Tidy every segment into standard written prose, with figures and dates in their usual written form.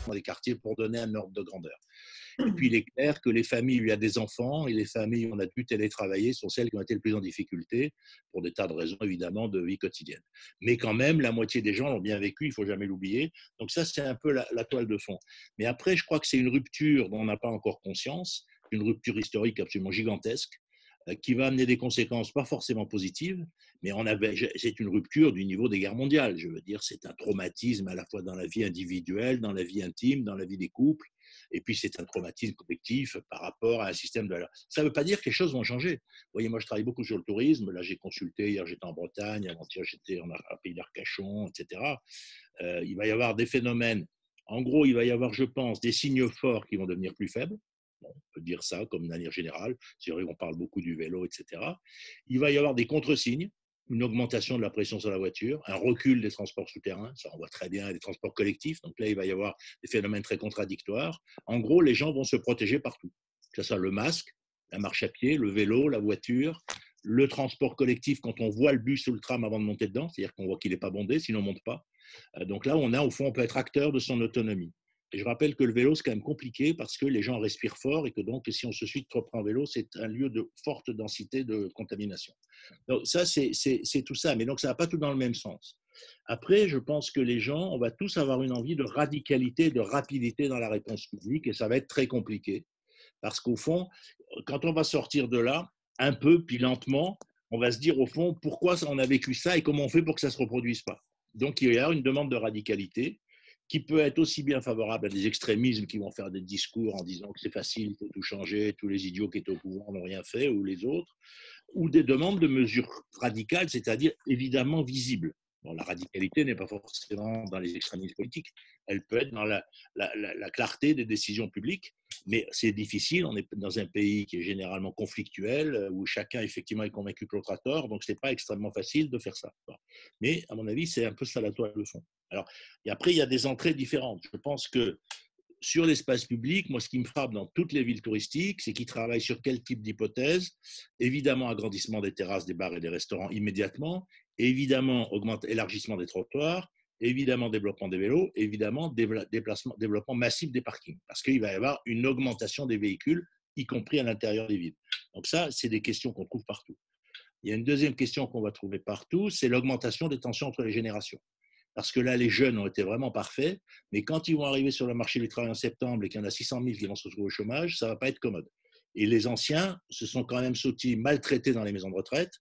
dans les quartiers pour donner un ordre de grandeur. Et puis, il est clair que les familles où il y a des enfants et les familles où on a dû télétravailler sont celles qui ont été le plus en difficulté pour des tas de raisons, évidemment, de vie quotidienne. Mais quand même, la moitié des gens l'ont bien vécu, il ne faut jamais l'oublier. Donc ça, c'est un peu la toile de fond. Mais après, je crois que c'est une rupture dont on n'a pas encore conscience, une rupture historique absolument gigantesque, qui va amener des conséquences pas forcément positives, mais c'est une rupture du niveau des guerres mondiales. Je veux dire, c'est un traumatisme à la fois dans la vie individuelle, dans la vie intime, dans la vie des couples, et puis c'est un traumatisme collectif par rapport à un système de valeurs. Ça ne veut pas dire que les choses vont changer. Vous voyez, moi je travaille beaucoup sur le tourisme, là j'ai consulté, hier j'étais en Bretagne, avant-hier j'étais en pays d'Arcachon, etc. Il va y avoir des phénomènes, en gros il va y avoir, je pense, des signes forts qui vont devenir plus faibles. Bon, on peut dire ça comme de manière générale. C'est vrai qu'on parle beaucoup du vélo, etc. Il va y avoir des contre-signes, une augmentation de la pression sur la voiture, un recul des transports souterrains, ça on voit très bien, des transports collectifs. Donc là, il va y avoir des phénomènes très contradictoires. En gros, les gens vont se protéger partout, que ce soit le masque, la marche à pied, le vélo, la voiture, le transport collectif quand on voit le bus ou le tram avant de monter dedans, c'est-à-dire qu'on voit qu'il n'est pas bondé, sinon on ne monte pas. Donc là, au fond, on peut être acteur de son autonomie. Et je rappelle que le vélo, c'est quand même compliqué parce que les gens respirent fort et que donc, si on se suit trop près en vélo, c'est un lieu de forte densité de contamination. Donc ça, c'est tout ça. Mais donc, ça ne va pas tout dans le même sens. Après, je pense que les gens, on va tous avoir une envie de radicalité, de rapidité dans la réponse publique et ça va être très compliqué. Parce qu'au fond, quand on va sortir de là, un peu, puis lentement, on va se dire au fond, pourquoi on a vécu ça et comment on fait pour que ça ne se reproduise pas. Donc, il y a une demande de radicalité qui peut être aussi bien favorable à des extrémismes qui vont faire des discours en disant que c'est facile, il faut tout changer, tous les idiots qui étaient au pouvoir n'ont rien fait, ou les autres, ou des demandes de mesures radicales, c'est-à-dire évidemment visibles. Bon, la radicalité n'est pas forcément dans les extrémismes politiques, elle peut être dans la clarté des décisions publiques, mais c'est difficile, on est dans un pays qui est généralement conflictuel, où chacun effectivement est convaincu que l'autre a tort, donc ce n'est pas extrêmement facile de faire ça. Mais à mon avis, c'est un peu ça la toile de fond. Alors, et après, il y a des entrées différentes. Je pense que sur l'espace public, moi, ce qui me frappe dans toutes les villes touristiques, c'est qu'ils travaillent sur quel type d'hypothèse. Évidemment, agrandissement des terrasses, des bars et des restaurants immédiatement. Évidemment, élargissement des trottoirs. Évidemment, développement des vélos. Évidemment, développement massif des parkings. Parce qu'il va y avoir une augmentation des véhicules, y compris à l'intérieur des villes. Donc ça, c'est des questions qu'on trouve partout. Il y a une deuxième question qu'on va trouver partout, c'est l'augmentation des tensions entre les générations. Parce que là, les jeunes ont été vraiment parfaits, mais quand ils vont arriver sur le marché du travail en septembre et qu'il y en a 600 000 qui vont se retrouver au chômage, ça ne va pas être commode. Et les anciens se sont quand même sentis maltraités dans les maisons de retraite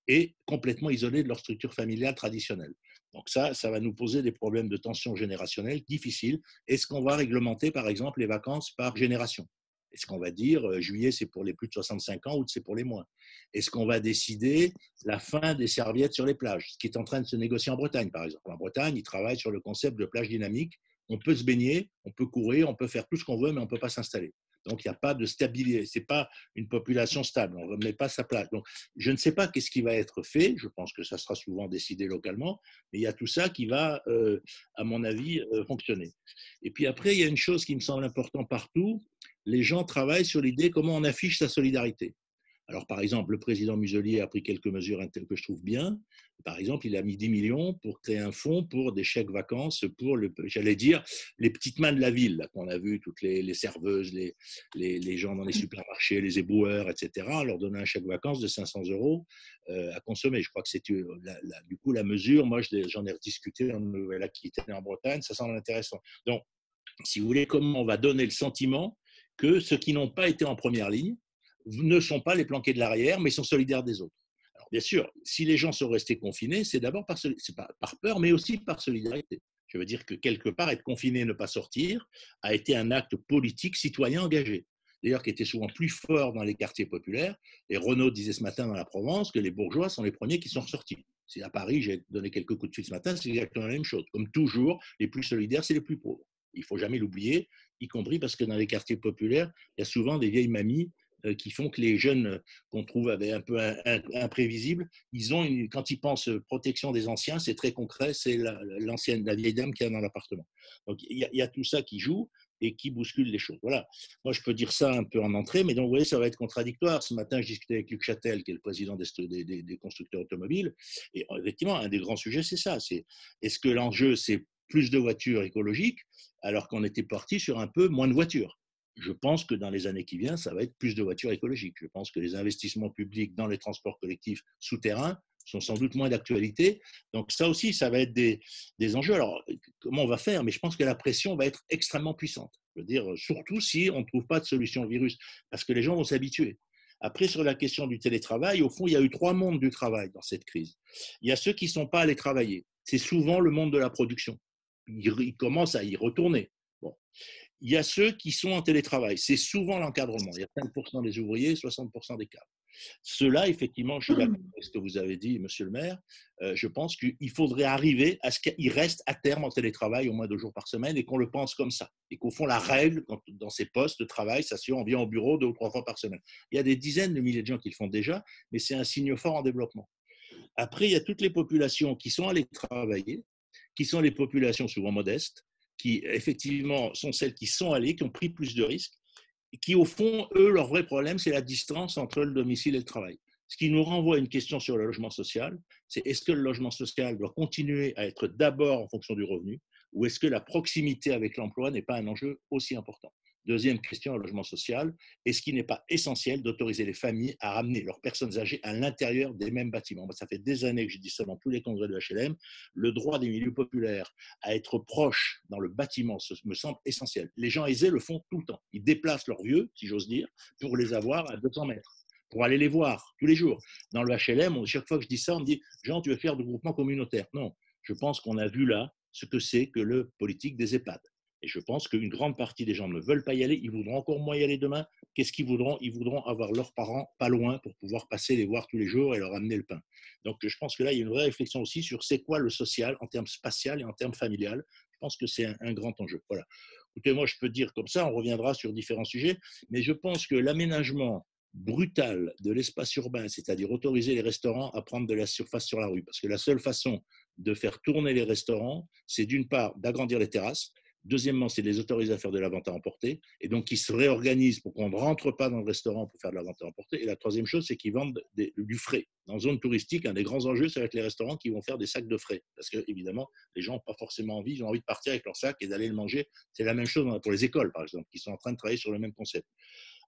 et complètement isolés de leur structure familiale traditionnelle. Donc ça va nous poser des problèmes de tension générationnelle difficiles. Est-ce qu'on va réglementer, par exemple, les vacances par génération ? Est-ce qu'on va dire juillet, c'est pour les plus de 65 ans ou c'est pour les moins ? Est-ce qu'on va décider la fin des serviettes sur les plages, ce qui est en train de se négocier en Bretagne, par exemple. En Bretagne, ils travaillent sur le concept de plage dynamique. On peut se baigner, on peut courir, on peut faire tout ce qu'on veut, mais on ne peut pas s'installer. Donc, il n'y a pas de stabilité. Ce n'est pas une population stable. On ne remet pas sa place. Donc, je ne sais pas qu'est-ce qui va être fait. Je pense que ça sera souvent décidé localement. Mais il y a tout ça qui va, à mon avis, fonctionner. Et puis après, il y a une chose qui me semble importante partout. Les gens travaillent sur l'idée comment on affiche sa solidarité. Alors, par exemple, le président Muselier a pris quelques mesures que je trouve bien. Par exemple, il a mis 10 millions pour créer un fonds pour des chèques vacances pour, j'allais dire, les petites mains de la ville, qu'on a vu, toutes les serveuses, les gens dans les supermarchés, les éboueurs, etc., leur donner un chèque vacances de 500 € à consommer. Je crois que c'est du coup la mesure. Moi, j'en ai rediscuté en Nouvelle-Aquitaine, en Bretagne, ça semble intéressant. Donc, si vous voulez, comment on va donner le sentiment que ceux qui n'ont pas été en première ligne ne sont pas les planqués de l'arrière, mais sont solidaires des autres. Alors, bien sûr, si les gens sont restés confinés, c'est d'abord par peur, mais aussi par solidarité. Je veux dire que quelque part, être confiné, ne pas sortir, a été un acte politique citoyen engagé. D'ailleurs, qui était souvent plus fort dans les quartiers populaires. Et Renaud disait ce matin dans la Provence que les bourgeois sont les premiers qui sont ressortis. C'est à Paris, j'ai donné quelques coups de fil ce matin, c'est exactement la même chose. Comme toujours, les plus solidaires, c'est les plus pauvres. Il ne faut jamais l'oublier, y compris parce que dans les quartiers populaires, il y a souvent des vieilles mamies qui font que les jeunes qu'on trouve un peu imprévisibles, quand ils pensent protection des anciens, c'est très concret, c'est la vieille dame qui est dans l'appartement. Donc il y a tout ça qui joue et qui bouscule les choses. Voilà. Moi, je peux dire ça un peu en entrée, mais donc, vous voyez, ça va être contradictoire. Ce matin, je discutais avec Luc Châtel, qui est le président des constructeurs automobiles, et effectivement, un des grands sujets, c'est ça. Est-ce que l'enjeu, c'est plus de voitures écologiques, alors qu'on était parti sur un peu moins de voitures. Je pense que dans les années qui viennent, ça va être plus de voitures écologiques. Je pense que les investissements publics dans les transports collectifs souterrains sont sans doute moins d'actualité. Donc ça aussi, ça va être des enjeux. Alors, comment on va faire? Mais je pense que la pression va être extrêmement puissante. Je veux dire, surtout si on ne trouve pas de solution au virus, parce que les gens vont s'habituer. Après, sur la question du télétravail, au fond, il y a eu 3 mondes du travail dans cette crise. Il y a ceux qui ne sont pas allés travailler. C'est souvent le monde de la production. Ils commencent à y retourner. Bon. Il y a ceux qui sont en télétravail. C'est souvent l'encadrement. Il y a 5% des ouvriers, 60% des cadres. Ceux-là, effectivement, je suis d'accord avec ce que vous avez dit, monsieur le maire. Je pense qu'il faudrait arriver à ce qu'il reste à terme en télétravail au moins 2 jours par semaine et qu'on le pense comme ça. Et qu'au fond, la règle, dans ces postes de travail, ça on vient au bureau 2 ou 3 fois par semaine. Il y a des dizaines de milliers de gens qui le font déjà, mais c'est un signe fort en développement. Après, il y a toutes les populations qui sont allées travailler, qui sont les populations souvent modestes, qui effectivement sont celles qui sont allées, qui ont pris plus de risques, et qui au fond, eux, leur vrai problème, c'est la distance entre le domicile et le travail. Ce qui nous renvoie à une question sur le logement social, c'est est-ce que le logement social doit continuer à être d'abord en fonction du revenu, ou est-ce que la proximité avec l'emploi n'est pas un enjeu aussi important? Deuxième question, le logement social, est-ce qu'il n'est pas essentiel d'autoriser les familles à ramener leurs personnes âgées à l'intérieur des mêmes bâtiments? Ça fait des années que je dis ça dans tous les congrès de HLM, le droit des milieux populaires à être proche dans le bâtiment me semble essentiel. Les gens aisés le font tout le temps. Ils déplacent leurs vieux, si j'ose dire, pour les avoir à 200 mètres, pour aller les voir tous les jours. Dans le HLM, chaque fois que je dis ça, on me dit « Jean, tu veux faire du groupement communautaire ?» Non, je pense qu'on a vu là ce que c'est que le politique des EHPAD. Et je pense qu'une grande partie des gens ne veulent pas y aller. Ils voudront encore moins y aller demain. Qu'est-ce qu'ils voudront? Ils voudront avoir leurs parents pas loin pour pouvoir passer les voir tous les jours et leur amener le pain. Donc, je pense que là, il y a une vraie réflexion aussi sur c'est quoi le social en termes spatial et en termes familial. Je pense que c'est un grand enjeu. Voilà. Écoutez, moi, je peux dire comme ça, on reviendra sur différents sujets, mais je pense que l'aménagement brutal de l'espace urbain, c'est-à-dire autoriser les restaurants à prendre de la surface sur la rue, parce que la seule façon de faire tourner les restaurants, c'est d'une part d'agrandir les terrasses. Deuxièmement, c'est de les autoriser à faire de la vente à emporter, et donc qu'ils se réorganisent pour qu'on ne rentre pas dans le restaurant pour faire de la vente à emporter. Et la troisième chose, c'est qu'ils vendent du frais. Dans zone touristique, un des grands enjeux, ça va être les restaurants qui vont faire des sacs de frais, parce que évidemment, les gens n'ont pas forcément envie, ils ont envie de partir avec leur sac et d'aller le manger. C'est la même chose pour les écoles, par exemple, qui sont en train de travailler sur le même concept.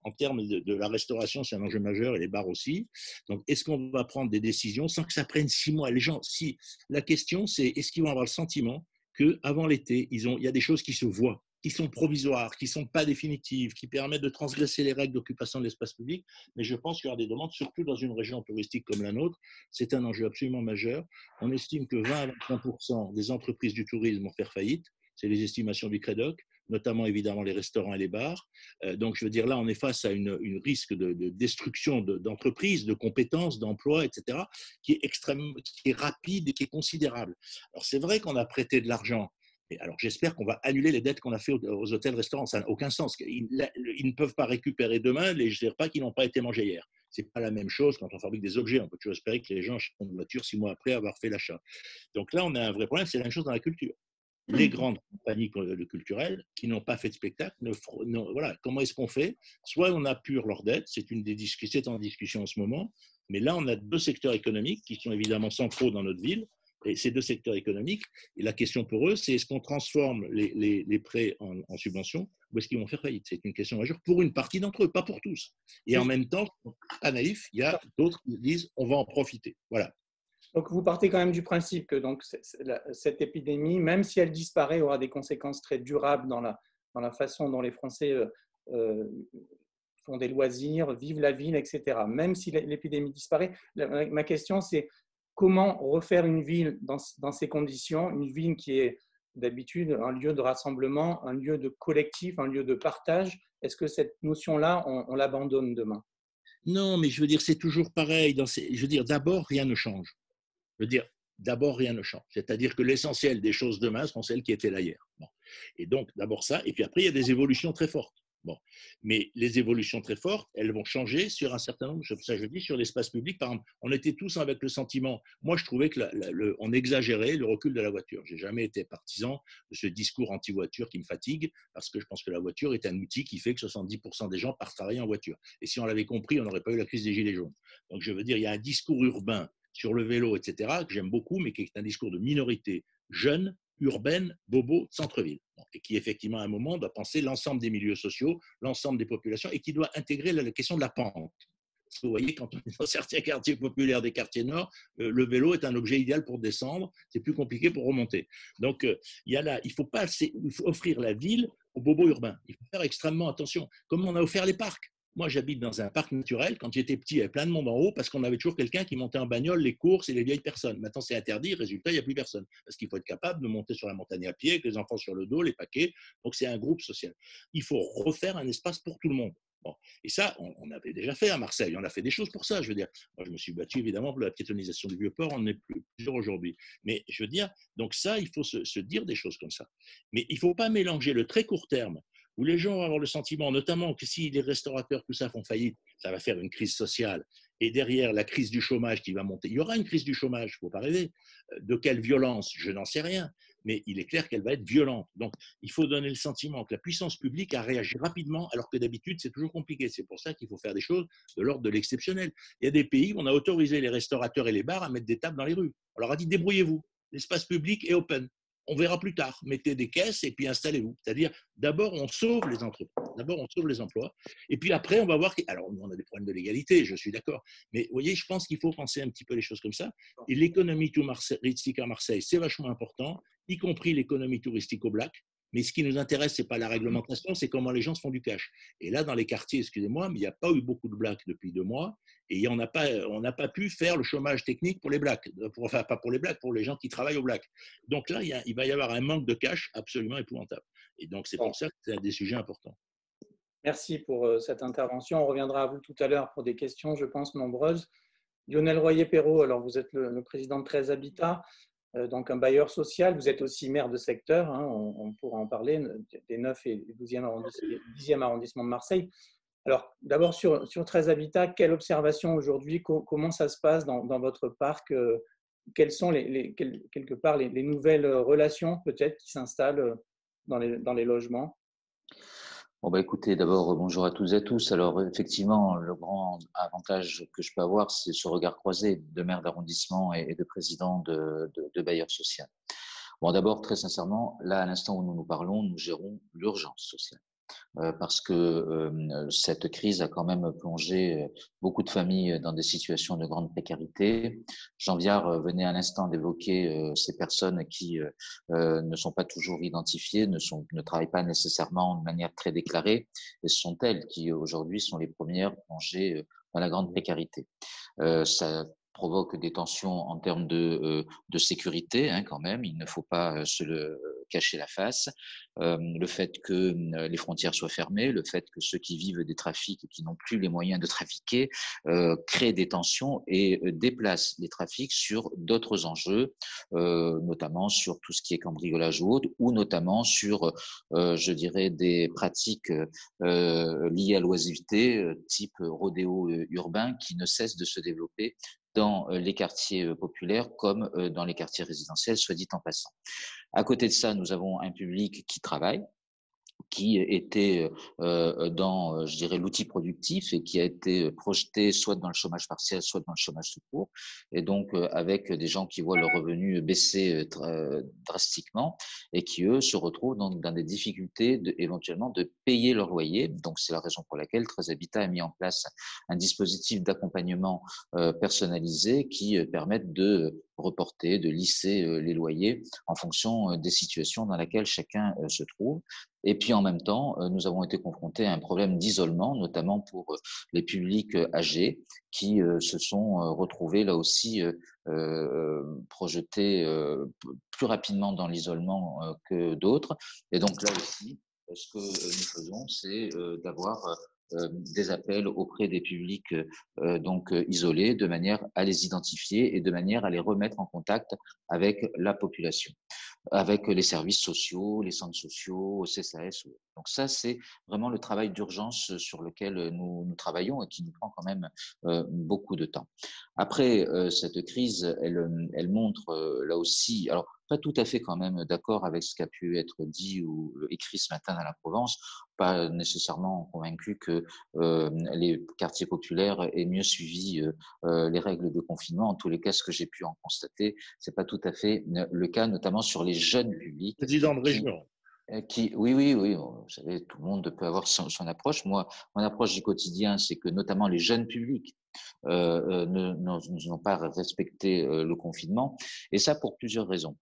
En termes de la restauration, c'est un enjeu majeur, et les bars aussi. Donc, est-ce qu'on va prendre des décisions sans que ça prenne 6 mois? Les gens, si la question, c'est est-ce qu'ils vont avoir le sentiment qu'avant l'été, il y a des choses qui se voient, qui sont provisoires, qui ne sont pas définitives, qui permettent de transgresser les règles d'occupation de l'espace public. Mais je pense qu'il y aura des demandes, surtout dans une région touristique comme la nôtre. C'est un enjeu absolument majeur. On estime que 20 à 25% des entreprises du tourisme vont faire faillite. C'est les estimations du Crédoc, notamment évidemment les restaurants et les bars. Donc, je veux dire, là, on est face à une risque de destruction d'entreprises, de compétences, d'emplois, etc., qui est rapide et qui est considérable. Alors, c'est vrai qu'on a prêté de l'argent. Et alors, j'espère qu'on va annuler les dettes qu'on a fait aux hôtels-restaurants. Ça n'a aucun sens. Ils ne peuvent pas récupérer demain les pas qui n'ont pas été mangés hier. Ce n'est pas la même chose quand on fabrique des objets. On peut toujours espérer que les gens achètent une voiture 6 mois après avoir fait l'achat. Donc là, on a un vrai problème. C'est la même chose dans la culture. Les grandes compagnies culturelles qui n'ont pas fait de spectacle, voilà, comment est-ce qu'on fait? Soit on apure leurs dettes, c'est en discussion en ce moment, mais là on a 2 secteurs économiques qui sont évidemment centraux dans notre ville, et ces 2 secteurs économiques, et la question pour eux, c'est est-ce qu'on transforme les prêts en subventions ou est-ce qu'ils vont faire faillite? C'est une question majeure pour une partie d'entre eux, pas pour tous. Et en même temps, pas naïf, il y a d'autres qui disent on va en profiter. Voilà. Donc, vous partez quand même du principe que donc, cette épidémie, même si elle disparaît, aura des conséquences très durables dans la façon dont les Français font des loisirs, vivent la ville, etc. Même si l'épidémie disparaît, ma question, c'est comment refaire une ville dans ces conditions, une ville qui est d'habitude un lieu de rassemblement, un lieu de collectif, un lieu de partage. Est-ce que cette notion-là, on l'abandonne demain? Non, mais je veux dire, c'est toujours pareil. Je veux dire, d'abord, rien ne change. Je veux dire, d'abord, rien ne change. C'est-à-dire que l'essentiel des choses demain seront celles qui étaient là hier. Bon. Et donc, d'abord ça. Et puis après, il y a des évolutions très fortes. Bon. Mais les évolutions très fortes, elles vont changer sur un certain nombre, ça je dis, sur l'espace public. Par exemple, on était tous avec le sentiment, moi je trouvais qu'on exagérait le recul de la voiture. Je n'ai jamais été partisan de ce discours anti-voiture qui me fatigue, parce que je pense que la voiture est un outil qui fait que 70% des gens partent travailler en voiture. Et si on l'avait compris, on n'aurait pas eu la crise des Gilets jaunes. Donc je veux dire, il y a un discours urbain sur le vélo, etc., que j'aime beaucoup, mais qui est un discours de minorité jeune, urbaine, bobo, centre-ville. Et qui, effectivement, à un moment, doit penser l'ensemble des milieux sociaux, l'ensemble des populations, et qui doit intégrer la question de la pente. Parce que vous voyez, quand on est dans certains quartiers populaires des quartiers nord, le vélo est un objet idéal pour descendre, c'est plus compliqué pour remonter. Donc, il faut offrir la ville aux bobos urbains. Il faut faire extrêmement attention. Comme on a offert les parcs. Moi, j'habite dans un parc naturel. Quand j'étais petit, il y avait plein de monde en haut parce qu'on avait toujours quelqu'un qui montait en bagnole les courses et les vieilles personnes. Maintenant, c'est interdit. Résultat, il n'y a plus personne. Parce qu'il faut être capable de monter sur la montagne à pied, avec les enfants sur le dos, les paquets. Donc, c'est un groupe social. Il faut refaire un espace pour tout le monde. Bon. Et ça, on avait déjà fait à Marseille. On a fait des choses pour ça. Je veux dire, moi, je me suis battu évidemment pour la piétonisation du Vieux-Port. On n'est plus plusieurs aujourd'hui. Mais je veux dire, donc ça, il faut se dire des choses comme ça. Mais il ne faut pas mélanger le très court terme où les gens vont avoir le sentiment, notamment que si les restaurateurs, tout ça, font faillite, ça va faire une crise sociale. Et derrière, la crise du chômage qui va monter. Il y aura une crise du chômage, il ne faut pas rêver. De quelle violence? Je n'en sais rien. Mais il est clair qu'elle va être violente. Donc, il faut donner le sentiment que la puissance publique a réagi rapidement, alors que d'habitude, c'est toujours compliqué. C'est pour ça qu'il faut faire des choses de l'ordre de l'exceptionnel. Il y a des pays où on a autorisé les restaurateurs et les bars à mettre des tables dans les rues. On leur a dit, débrouillez-vous. L'espace public est open. On verra plus tard. Mettez des caisses et puis installez-vous. C'est-à-dire, d'abord, on sauve les entreprises. D'abord, on sauve les emplois. Et puis après, on va voir. Alors, on a des problèmes de légalité, je suis d'accord. Mais vous voyez, je pense qu'il faut penser un petit peu les choses comme ça. Et l'économie touristique à Marseille, c'est vachement important, y compris l'économie touristique au black. Mais ce qui nous intéresse, ce n'est pas la réglementation, c'est comment les gens se font du cash. Et là, dans les quartiers, excusez-moi, mais il n'y a pas eu beaucoup de blacks depuis 2 mois. Et on n'a pas pu faire le chômage technique pour les blacks. Enfin, pas pour les blacks, pour les gens qui travaillent au black. Donc là, il va y avoir un manque de cash absolument épouvantable. Et donc, c'est pour ça que c'est un des sujets importants. Merci pour cette intervention. On reviendra à vous tout à l'heure pour des questions, je pense, nombreuses. Lionel Royer-Perrault, alors vous êtes le président de 13 Habitat, donc un bailleur social. Vous êtes aussi maire de secteur, hein, on pourra en parler, des 9 et 10e arrondissement de Marseille. Alors, d'abord, sur 13 Habitat, quelle observation aujourd'hui? Comment ça se passe dans votre parc? Quelles sont quelque part les nouvelles relations peut-être qui s'installent dans les logements? Bon, bah, écoutez, d'abord, bonjour à toutes et à tous. Alors, effectivement, le grand avantage que je peux avoir, c'est ce regard croisé de maire d'arrondissement et de président de bailleur social. Bon, d'abord, très sincèrement, là, à l'instant où nous nous parlons, nous gérons l'urgence sociale. Parce que cette crise a quand même plongé beaucoup de familles dans des situations de grande précarité. Jean Viard venait à l'instant d'évoquer ces personnes qui ne sont pas toujours identifiées, ne travaillent pas nécessairement de manière très déclarée, et ce sont elles qui aujourd'hui sont les premières plongées dans la grande précarité. Ça provoque des tensions en termes de sécurité, hein, quand même. Il ne faut pas se le cacher la face. Le fait que les frontières soient fermées, le fait que ceux qui vivent des trafics et qui n'ont plus les moyens de trafiquer créent des tensions et déplacent les trafics sur d'autres enjeux, notamment sur tout ce qui est cambriolage ou autre, ou notamment sur, je dirais, des pratiques liées à l'oisiveté, type rodéo urbain, qui ne cessent de se développer dans les quartiers populaires comme dans les quartiers résidentiels, soit dit en passant. À côté de ça, nous avons un public qui travaille, qui était dans, je dirais, l'outil productif et qui a été projeté soit dans le chômage partiel, soit dans le chômage tout court, et donc avec des gens qui voient leurs revenus baisser drastiquement et qui, eux, se retrouvent dans des difficultés éventuellement de payer leur loyer. Donc, c'est la raison pour laquelle 13 Habitat a mis en place un dispositif d'accompagnement personnalisé qui permettent de reporter, de lisser les loyers en fonction des situations dans lesquelles chacun se trouve. Et puis en même temps, nous avons été confrontés à un problème d'isolement, notamment pour les publics âgés qui se sont retrouvés là aussi projetés plus rapidement dans l'isolement que d'autres. Et donc là aussi, ce que nous faisons, c'est d'avoir des appels auprès des publics donc isolés, de manière à les identifier et de manière à les remettre en contact avec la population, avec les services sociaux, les centres sociaux, au CSAS. Donc ça, c'est vraiment le travail d'urgence sur lequel nous travaillons et qui nous prend quand même beaucoup de temps. Après, cette crise, elle montre là aussi, alors pas tout à fait quand même d'accord avec ce qui a pu être dit ou écrit ce matin dans la Provence, pas nécessairement convaincu que les quartiers populaires aient mieux suivi les règles de confinement. En tous les cas, ce que j'ai pu en constater, c'est pas tout à fait le cas, notamment sur les jeunes publics Président de qui région. oui, oui, oui, vous savez, tout le monde peut avoir son approche. Moi, mon approche du quotidien, c'est que notamment les jeunes publics n'ont pas respecté le confinement, et ça pour plusieurs raisons.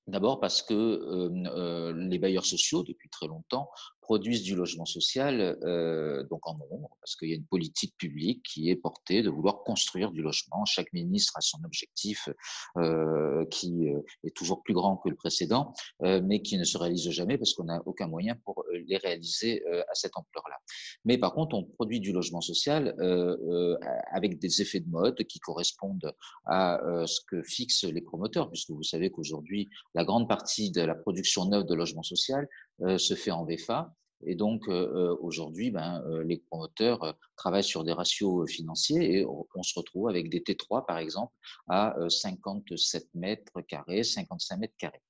D'abord parce que les bailleurs sociaux, depuis très longtemps, produisent du logement social donc en nombre, parce qu'il y a une politique publique qui est portée de vouloir construire du logement. Chaque ministre a son objectif qui est toujours plus grand que le précédent, mais qui ne se réalise jamais parce qu'on n'a aucun moyen pour les réaliser à cette ampleur-là. Mais par contre, on produit du logement social avec des effets de mode qui correspondent à ce que fixent les promoteurs, puisque vous savez qu'aujourd'hui, la grande partie de la production neuve de logement social se fait en VFA. Et donc, aujourd'hui, les promoteurs travaillent sur des ratios financiers et on se retrouve avec des T3, par exemple, à 57 mètres carrés, 55 mètres carrés.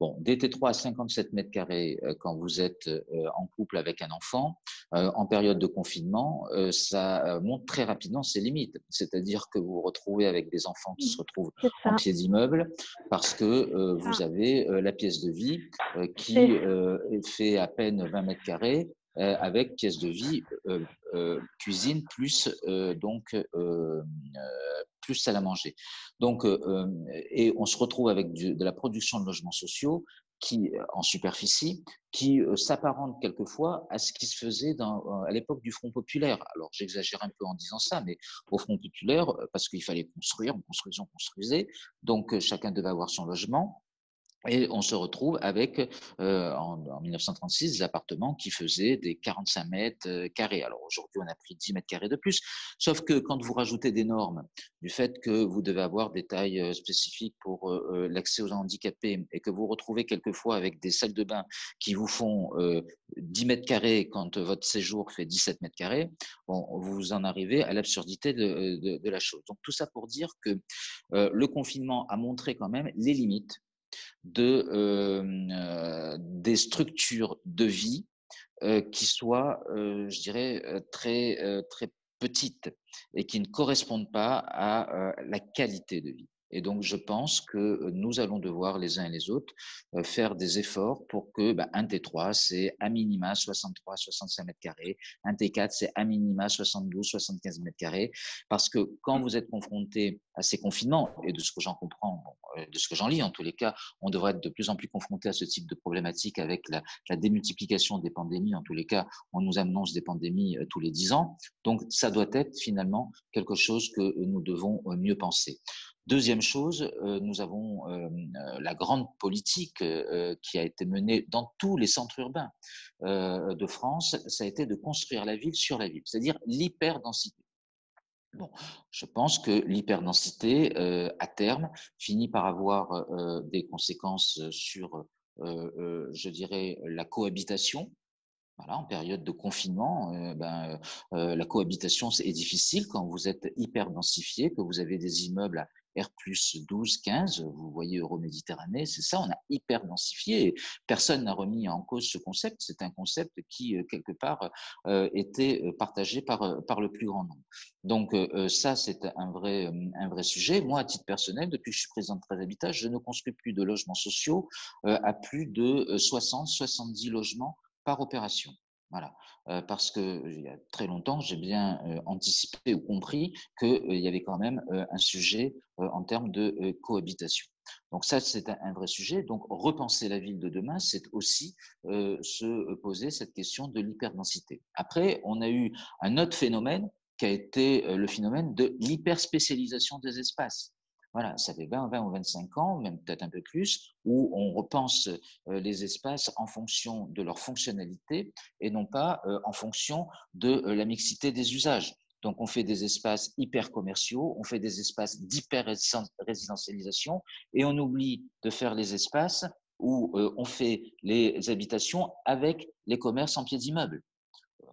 Bon, des T3 à 57 mètres carrés quand vous êtes en couple avec un enfant, en période de confinement, ça montre très rapidement ses limites. C'est-à-dire que vous vous retrouvez avec des enfants qui se retrouvent en pied d'immeuble parce que vous avez la pièce de vie qui fait à peine 20 mètres carrés avec pièce de vie, cuisine plus plus salle à manger. Donc, et on se retrouve avec de la production de logements sociaux qui, en superficie, qui s'apparente quelquefois à ce qui se faisait à l'époque du Front populaire. Alors, j'exagère un peu en disant ça, mais au Front populaire, parce qu'il fallait construire, on construisait, donc chacun devait avoir son logement. Et on se retrouve avec, en 1936, des appartements qui faisaient des 45 mètres carrés. Alors aujourd'hui, on a pris 10 mètres carrés de plus. Sauf que quand vous rajoutez des normes, du fait que vous devez avoir des tailles spécifiques pour l'accès aux handicapés et que vous retrouvez quelquefois avec des salles de bain qui vous font 10 mètres carrés quand votre séjour fait 17 mètres carrés, bon, vous en arrivez à l'absurdité de la chose. Donc tout ça pour dire que le confinement a montré quand même les limites des structures de vie qui soient, je dirais, très petites et qui ne correspondent pas à la qualité de vie. Et donc, je pense que nous allons devoir, les uns et les autres, faire des efforts pour que un T3, c'est à minima 63, 65 mètres carrés, un T4, c'est à minima 72, 75 mètres carrés, parce que quand vous êtes confronté à ces confinements, et de ce que j'en comprends, de ce que j'en lis en tous les cas, on devrait être de plus en plus confronté à ce type de problématique avec la démultiplication des pandémies. En tous les cas, on nous annonce des pandémies tous les 10 ans. Donc, ça doit être finalement quelque chose que nous devons mieux penser. Deuxième chose, nous avons la grande politique qui a été menée dans tous les centres urbains de France, ça a été de construire la ville sur la ville, c'est-à-dire l'hyperdensité. Bon, je pense que l'hyperdensité, à terme, finit par avoir des conséquences sur, je dirais, la cohabitation. Voilà, en période de confinement, la cohabitation est difficile quand vous êtes hyper densifié, que vous avez des immeubles à R+12, 15, vous voyez Euroméditerranée, c'est ça, on a hyper densifié. Personne n'a remis en cause ce concept, c'est un concept qui, quelque part, était partagé par le plus grand nombre. Donc ça, c'est un vrai sujet. Moi, à titre personnel, depuis que je suis président de 13 Habitat, je ne construis plus de logements sociaux à plus de 60-70 logements par opération. Voilà, parce que il y a très longtemps, j'ai bien anticipé ou compris qu'il y avait quand même un sujet en termes de cohabitation. Donc ça, c'est un vrai sujet. Donc repenser la ville de demain, c'est aussi se poser cette question de l'hyperdensité. Après, on a eu un autre phénomène qui a été le phénomène de l'hyperspécialisation des espaces. Voilà, ça fait 20 ou 25 ans, même peut-être un peu plus, où on repense les espaces en fonction de leur fonctionnalité et non pas en fonction de la mixité des usages. Donc, on fait des espaces hyper commerciaux, on fait des espaces d'hyper résidentialisation et on oublie de faire les espaces où on fait les habitations avec les commerces en pied d'immeuble.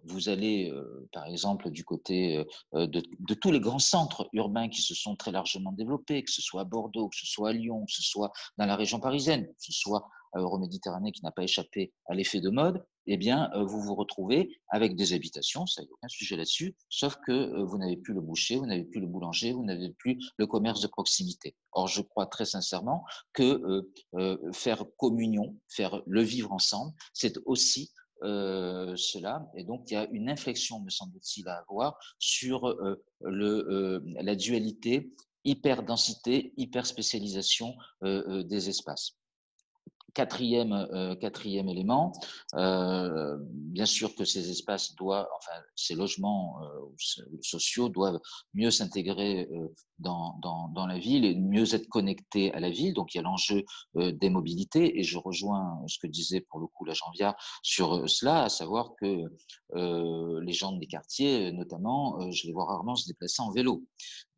vous allez, par exemple, du côté de tous les grands centres urbains qui se sont très largement développés, que ce soit à Bordeaux, que ce soit à Lyon, que ce soit dans la région parisienne, que ce soit à Euroméditerranée qui n'a pas échappé à l'effet de mode, eh bien, vous vous retrouvez avec des habitations, ça, il n'y a aucun sujet là-dessus, sauf que vous n'avez plus le boucher, vous n'avez plus le boulanger, vous n'avez plus le commerce de proximité. Or, je crois très sincèrement que faire communion, faire le vivre ensemble, c'est aussi cela. Et donc, il y a une inflexion, me semble-t-il, à avoir sur la dualité hyper-densité, hyper-spécialisation des espaces. Quatrième élément, bien sûr que ces espaces doivent, enfin ces logements sociaux doivent mieux s'intégrer dans la ville et mieux être connectés à la ville. Donc il y a l'enjeu des mobilités et je rejoins ce que disait pour le coup la Janvière sur cela, à savoir que les gens des quartiers, notamment, je les vois rarement se déplacer en vélo.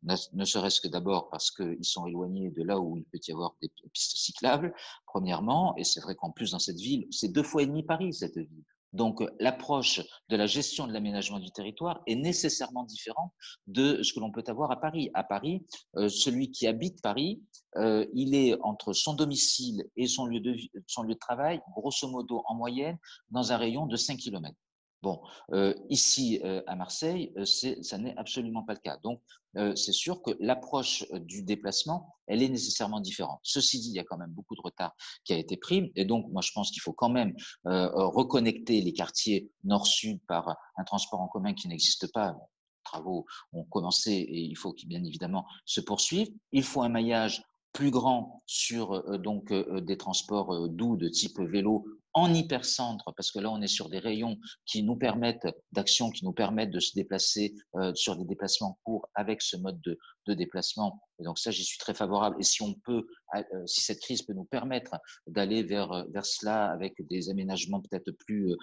Ne serait-ce que d'abord parce qu'ils sont éloignés de là où il peut y avoir des pistes cyclables, premièrement, et c'est vrai qu'en plus dans cette ville, c'est 2 fois et demi Paris, cette ville. Donc l'approche de la gestion de l'aménagement du territoire est nécessairement différente de ce que l'on peut avoir à Paris. À Paris, celui qui habite Paris, il est entre son domicile et son lieu de travail, grosso modo en moyenne, dans un rayon de 5 km. Bon, ici à Marseille, ça n'est absolument pas le cas. Donc, c'est sûr que l'approche du déplacement, elle est nécessairement différente. Ceci dit, il y a quand même beaucoup de retard qui a été pris. Et donc, moi, je pense qu'il faut quand même reconnecter les quartiers nord-sud par un transport en commun qui n'existe pas. Bon, les travaux ont commencé et il faut qu'ils, bien évidemment, se poursuivent. Il faut un maillage plus grand sur des transports doux de type vélo en hypercentre, parce que là, on est sur des rayons qui nous permettent d'action, qui nous permettent de se déplacer sur des déplacements courts avec ce mode de déplacement. Et donc ça, j'y suis très favorable. Et si on peut, si cette crise peut nous permettre d'aller vers cela avec des aménagements peut-être plus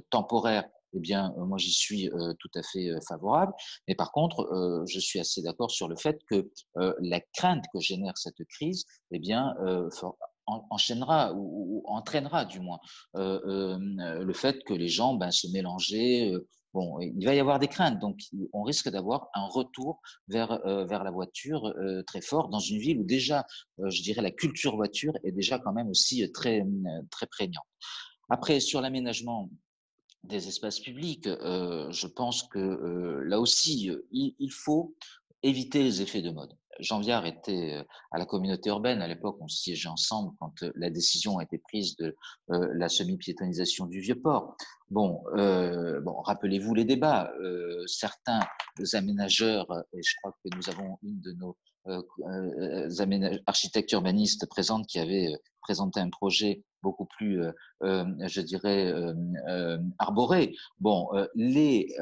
temporaires, eh bien, moi, j'y suis tout à fait favorable. Mais par contre, je suis assez d'accord sur le fait que la crainte que génère cette crise, eh bien, enchaînera ou entraînera du moins le fait que les gens se mélanger. Bon, il va y avoir des craintes, donc on risque d'avoir un retour vers la voiture très fort dans une ville où déjà, je dirais, la culture voiture est déjà quand même aussi très prégnante. Après, sur l'aménagement des espaces publics, je pense que là aussi, il faut éviter les effets de mode. Jean Viard était à la communauté urbaine, à l'époque on siégeait ensemble quand la décision a été prise de la semi-piétonisation du Vieux-Port. Bon, rappelez-vous les débats. Certains aménageurs, et je crois que nous avons une de nos architectes urbanistes présentes qui avait présenté un projet beaucoup plus, je dirais, arboré. Bon, les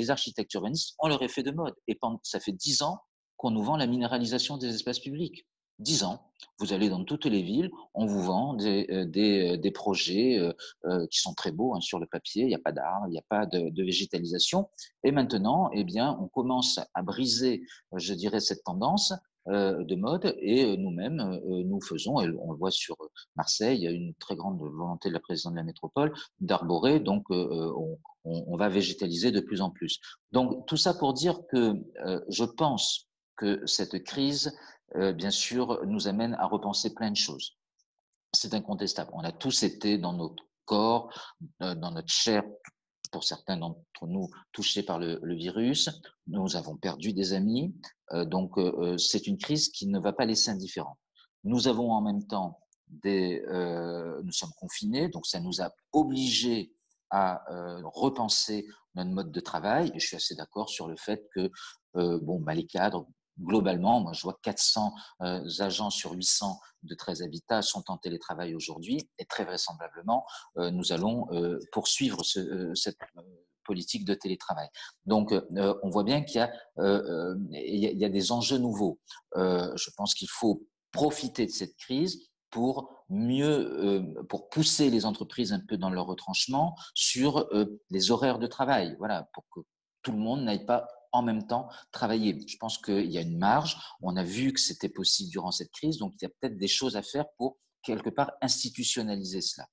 architectes urbanistes ont leur effet de mode. Et ça fait 10 ans qu'on nous vend la minéralisation des espaces publics. 10 ans, vous allez dans toutes les villes, on vous vend des projets qui sont très beaux sur le papier, il n'y a pas d'art, il n'y a pas de végétalisation. Et maintenant, eh bien, on commence à briser, je dirais, cette tendance de mode et nous-mêmes, nous faisons, et on le voit sur Marseille, il y a une très grande volonté de la présidente de la métropole d'arborer, donc on va végétaliser de plus en plus. Donc tout ça pour dire que je pense que cette crise, bien sûr, nous amène à repenser plein de choses. C'est incontestable. On a tous été dans notre corps, dans notre chair, pour certains d'entre nous touchés par le virus. Nous avons perdu des amis. Donc, c'est une crise qui ne va pas laisser indifférents. Nous avons en même temps nous sommes confinés, donc ça nous a obligés à repenser notre mode de travail. Et je suis assez d'accord sur le fait que les cadres, globalement, moi je vois 400 agents sur 800 de 13 habitats sont en télétravail aujourd'hui et très vraisemblablement nous allons poursuivre cette politique de télétravail. Donc on voit bien qu'il y a des enjeux nouveaux. Je pense qu'il faut profiter de cette crise pour pour pousser les entreprises un peu dans leur retranchement sur les horaires de travail, voilà, pour que tout le monde n'aille pas en même temps travailler. Je pense qu'il y a une marge. On a vu que c'était possible durant cette crise, donc il y a peut-être des choses à faire pour quelque part institutionnaliser cela.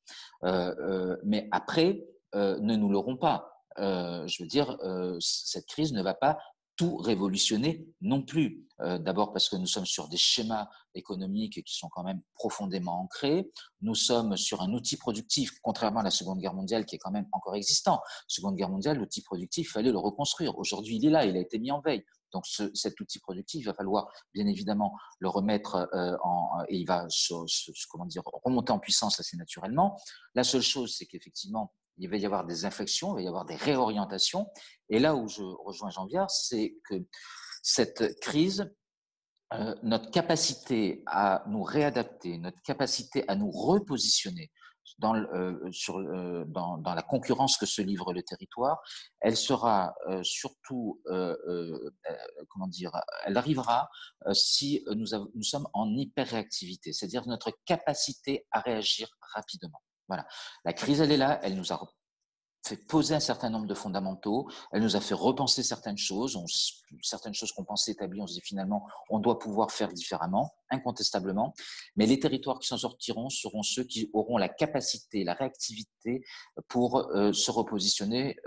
Mais après, ne nous leurrons pas. je veux dire, cette crise ne va pas tout révolutionner non plus. D'abord parce que nous sommes sur des schémas économiques qui sont quand même profondément ancrés. Nous sommes sur un outil productif, contrairement à la Seconde Guerre mondiale, qui est quand même encore existant. Seconde Guerre mondiale, l'outil productif, il fallait le reconstruire. Aujourd'hui, il est là, il a été mis en veille. Donc, cet outil productif, il va falloir bien évidemment le remettre et il va comment dire, remonter en puissance assez naturellement. La seule chose, c'est qu'effectivement, il va y avoir des inflexions, il va y avoir des réorientations. Et là où je rejoins Jean Viard, c'est que cette crise, notre capacité à nous réadapter, notre capacité à nous repositionner dans la concurrence que se livre le territoire, elle sera surtout, comment dire, elle arrivera si nous sommes en hyperréactivité, c'est-à-dire notre capacité à réagir rapidement. Voilà. La crise, elle est là, elle nous a fait poser un certain nombre de fondamentaux, elle nous a fait repenser certaines choses qu'on pensait établies, on se dit finalement, on doit pouvoir faire différemment, incontestablement, mais les territoires qui s'en sortiront seront ceux qui auront la capacité, la réactivité pour se repositionner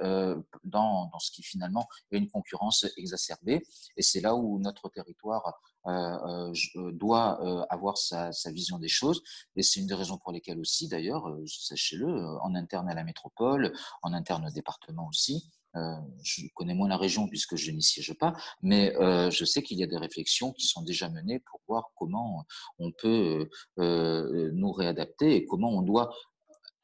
dans ce qui finalement est une concurrence exacerbée, et c'est là où notre territoire doit avoir sa vision des choses, et c'est une des raisons pour lesquelles aussi, d'ailleurs, sachez-le, en interne à la métropole, en interne au département aussi. Je connais moins la région puisque je n'y siège pas, mais je sais qu'il y a des réflexions qui sont déjà menées pour voir comment on peut nous réadapter et comment on doit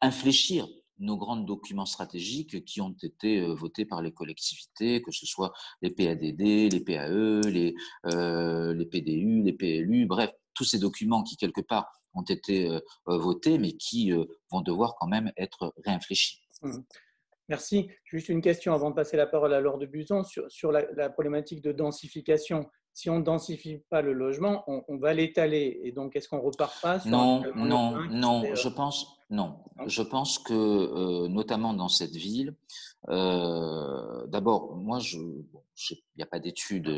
infléchir nos grands documents stratégiques qui ont été votés par les collectivités, que ce soit les PADD, les PAE, les PDU, les PLU, bref, tous ces documents qui, quelque part, ont été votés, mais qui vont devoir quand même être réinfléchis. Merci. Juste une question avant de passer la parole à Laure de Buzon sur la problématique de densification. Si on ne densifie pas le logement, on va l'étaler. Et donc, est-ce qu'on ne repart pas sur un étalement urbain qui serait, non. Je pense que, notamment dans cette ville, d'abord, moi, il n'y a pas d'études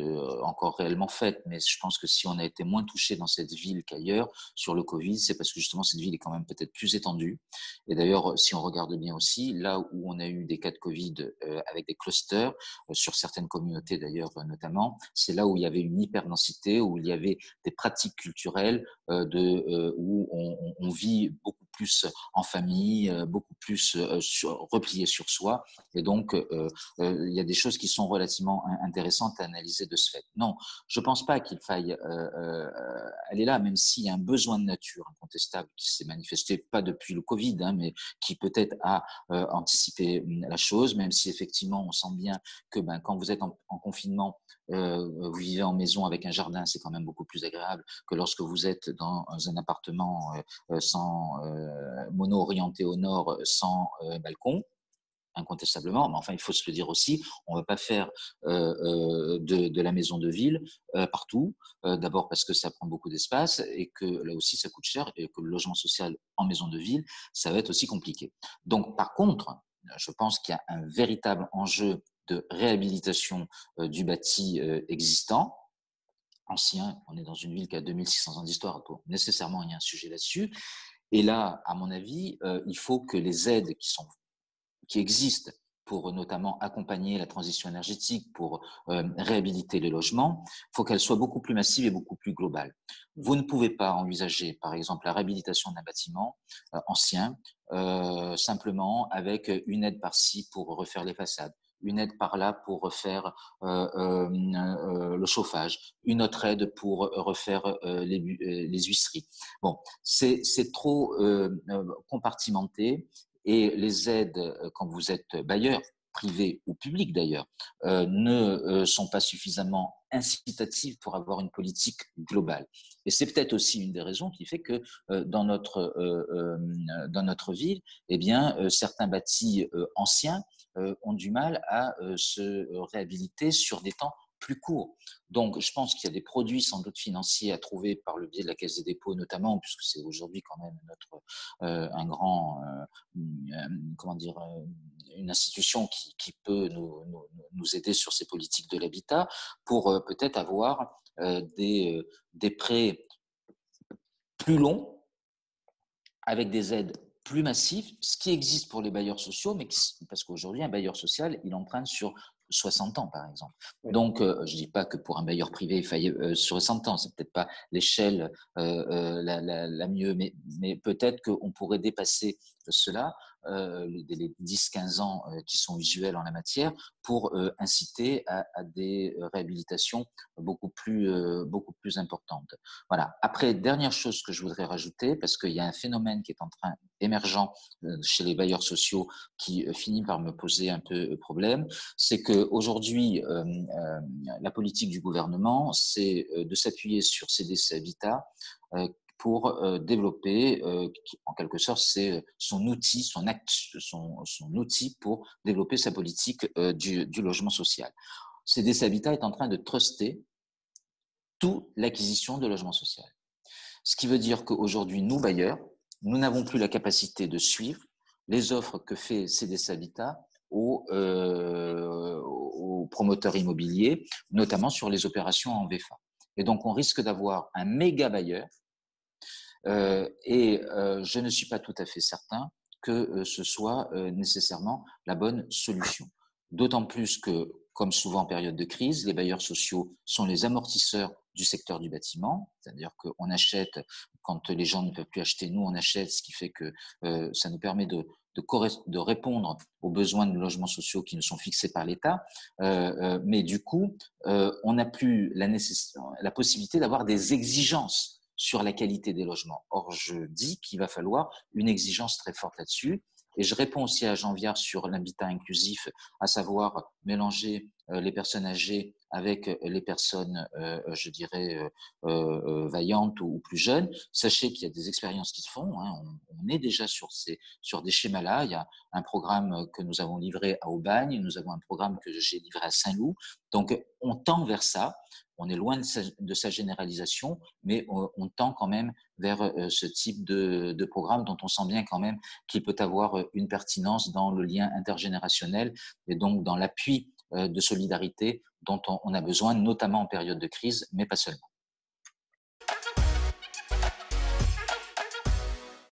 encore réellement faites, mais je pense que si on a été moins touché dans cette ville qu'ailleurs sur le Covid, c'est parce que justement cette ville est quand même peut-être plus étendue. Et d'ailleurs, si on regarde bien aussi, là où on a eu des cas de Covid avec des clusters, sur certaines communautés d'ailleurs notamment, c'est là où il y avait une hyperdensité, où il y avait des pratiques culturelles où on vit beaucoup plus en famille, beaucoup plus replié sur soi. Et donc, il y a des choses qui sont relativement intéressantes à analyser de ce fait. Non, je ne pense pas qu'il faille aller là, même s'il y a un besoin de nature incontestable qui s'est manifesté, pas depuis le Covid, mais qui peut-être a anticipé la chose, même si effectivement on sent bien que quand vous êtes en confinement, vous vivez en maison avec un jardin, c'est quand même beaucoup plus agréable que lorsque vous êtes dans un appartement mono-orienté au nord, sans balcon, incontestablement. Mais enfin, il faut se le dire aussi, on ne va pas faire de la maison de ville partout. D'abord parce que ça prend beaucoup d'espace et que là aussi, ça coûte cher et que le logement social en maison de ville, ça va être aussi compliqué. Donc, par contre, je pense qu'il y a un véritable enjeu de réhabilitation du bâti existant, ancien. On est dans une ville qui a 2600 ans d'histoire, donc nécessairement, il y a un sujet là-dessus. Et là, à mon avis, il faut que les aides qui existent pour notamment accompagner la transition énergétique, pour réhabiliter les logements, il faut qu'elles soient beaucoup plus massives et beaucoup plus globales. Vous ne pouvez pas envisager, par exemple, la réhabilitation d'un bâtiment ancien simplement avec une aide par-ci pour refaire les façades, une aide par là pour refaire le chauffage, une autre aide pour refaire les huisseries. Bon, c'est trop compartimenté. Et les aides, quand vous êtes bailleur, privé ou public d'ailleurs, ne sont pas suffisamment incitatives pour avoir une politique globale. Et c'est peut-être aussi une des raisons qui fait que dans notre ville, eh bien, certains bâtis anciens ont du mal à se réhabiliter sur des temps plus courts. Donc, je pense qu'il y a des produits sans doute financiers à trouver par le biais de la Caisse des dépôts notamment, puisque c'est aujourd'hui quand même un grand, comment dire, une institution qui peut nous aider sur ces politiques de l'habitat pour peut-être avoir des prêts plus longs avec des aides plus massif, ce qui existe pour les bailleurs sociaux, mais parce qu'aujourd'hui, un bailleur social, il emprunte sur 60 ans, par exemple. Oui. Donc, je ne dis pas que pour un bailleur privé, il faille sur 60 ans, c'est peut-être pas l'échelle la mieux, mais peut-être qu'on pourrait dépasser cela, les 10-15 ans qui sont usuels en la matière, pour inciter à des réhabilitations beaucoup plus importantes. Voilà. Après, dernière chose que je voudrais rajouter, parce qu'il y a un phénomène qui est en train émergent chez les bailleurs sociaux qui finit par me poser un peu problème, c'est qu'aujourd'hui, la politique du gouvernement, c'est de s'appuyer sur CDC Habitat pour développer, en quelque sorte, c'est son outil, son outil pour développer sa politique du logement social. CDC Habitat est en train de truster toute l'acquisition de logement social. Ce qui veut dire qu'aujourd'hui, nous, bailleurs, nous n'avons plus la capacité de suivre les offres que fait CDC Habitat aux promoteurs immobiliers, notamment sur les opérations en VFA. Et donc, on risque d'avoir un méga bailleur je ne suis pas tout à fait certain que ce soit nécessairement la bonne solution. D'autant plus que, comme souvent en période de crise, les bailleurs sociaux sont les amortisseurs du secteur du bâtiment, c'est-à-dire qu'on achète, quand les gens ne peuvent plus acheter, nous on achète, ce qui fait que ça nous permet de répondre aux besoins de logements sociaux qui nous sont fixés par l'État, mais du coup, on n'a plus la possibilité d'avoir des exigences sur la qualité des logements. Or, je dis qu'il va falloir une exigence très forte là-dessus. Et je réponds aussi à Jean Viard sur l'habitat inclusif, à savoir mélanger les personnes âgées avec les personnes, je dirais, vaillantes ou plus jeunes. Sachez qu'il y a des expériences qui se font. Hein. On est déjà sur des schémas-là. Il y a un programme que nous avons livré à Aubagne. Nous avons un programme que j'ai livré à Saint-Loup. Donc, on tend vers ça. On est loin de sa généralisation, mais on tend quand même vers ce type de programme dont on sent bien quand même qu'il peut avoir une pertinence dans le lien intergénérationnel et donc dans l'appui de solidarité dont on a besoin, notamment en période de crise, mais pas seulement.